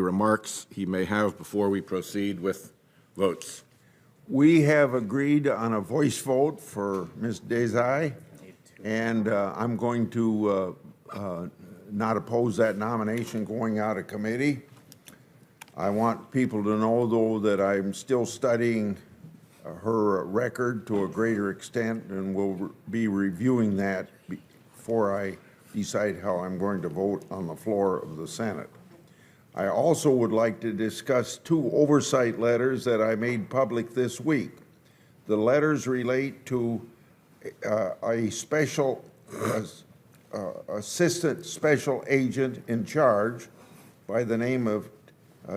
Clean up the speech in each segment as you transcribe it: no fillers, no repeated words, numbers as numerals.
remarks he may have before we proceed with votes. We have agreed on a voice vote for Ms. Desai, and I'm going to not oppose that nomination going out of committee. I want people to know, though, that I'm still studying her record to a greater extent, and will be reviewing that before I decide how I'm going to vote on the floor of the Senate. I also would like to discuss 2 oversight letters that I made public this week. The letters relate to a special assistant special agent in charge by the name of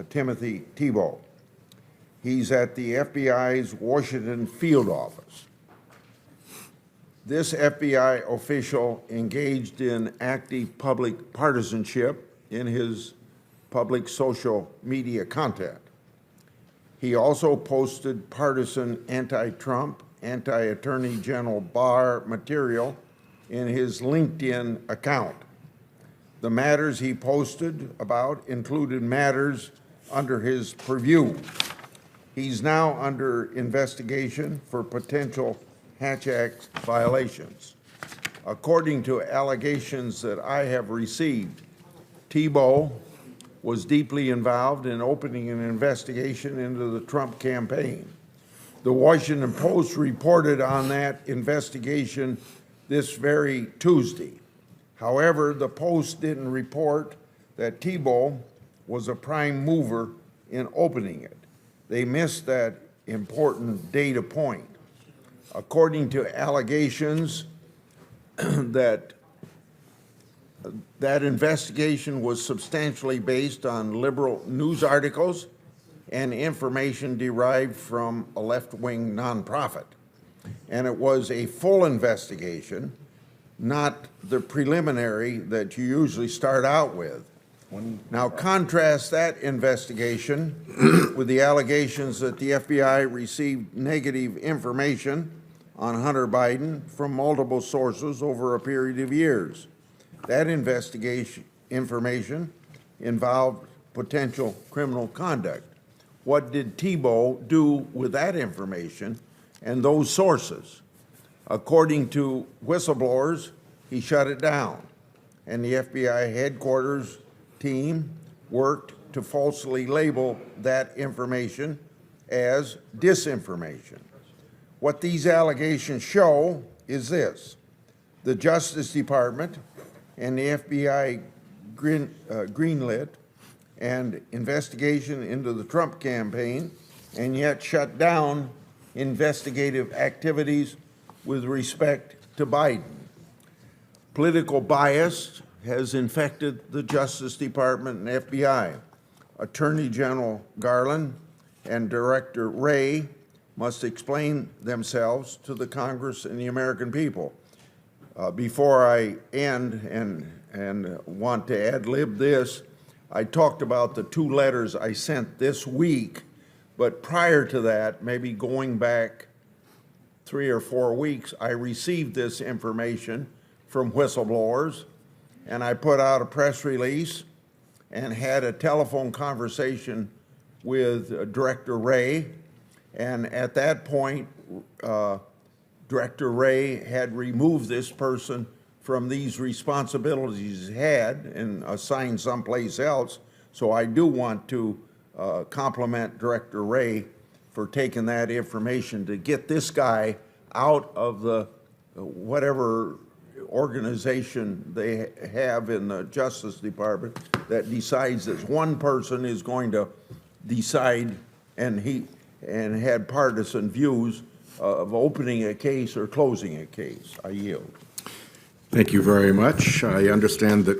Timothy Tebow. He's at the FBI's Washington field office. This FBI official engaged in active public partisanship in his public social media content. He also posted partisan anti-Trump, anti-Attorney General Barr material in his LinkedIn account. The matters he posted about included matters under his purview. He's now under investigation for potential Hatch Act violations. According to allegations that I have received, Tebow was deeply involved in opening an investigation into the Trump campaign. The Washington Post reported on that investigation this very Tuesday. However, the Post didn't report that Tebow was a prime mover in opening it. They missed that important data point. According to allegations, that investigation was substantially based on liberal news articles and information derived from a left-wing nonprofit. And it was a full investigation, not the preliminary that you usually start out with. Now contrast that investigation with the allegations that the FBI received negative information on Hunter Biden from multiple sources over a period of years. That investigation information involved potential criminal conduct. What did Tebow do with that information and those sources? According to whistleblowers, he shut it down, and the FBI headquarters team worked to falsely label that information as disinformation. What these allegations show is this: the Justice Department and the FBI greenlit an investigation into the Trump campaign, and yet shut down investigative activities with respect to Biden. Political bias has infected the Justice Department and FBI. Attorney General Garland and Director Wray must explain themselves to the Congress and the American people. Before I end and want to ad-lib this, I talked about the 2 letters I sent this week, but prior to that, maybe going back 3 or 4 weeks, I received this information from whistleblowers, and I put out a press release and had a telephone conversation with Director Wray. And at that point, Director Wray had removed this person from these responsibilities he had and assigned someplace else. So I do want to compliment Director Wray for taking that information to get this guy out of the whatever organization they have in the Justice Department that decides that one person is going to decide, and had partisan views of opening a case or closing a case. I yield. Thank you very much. I understand that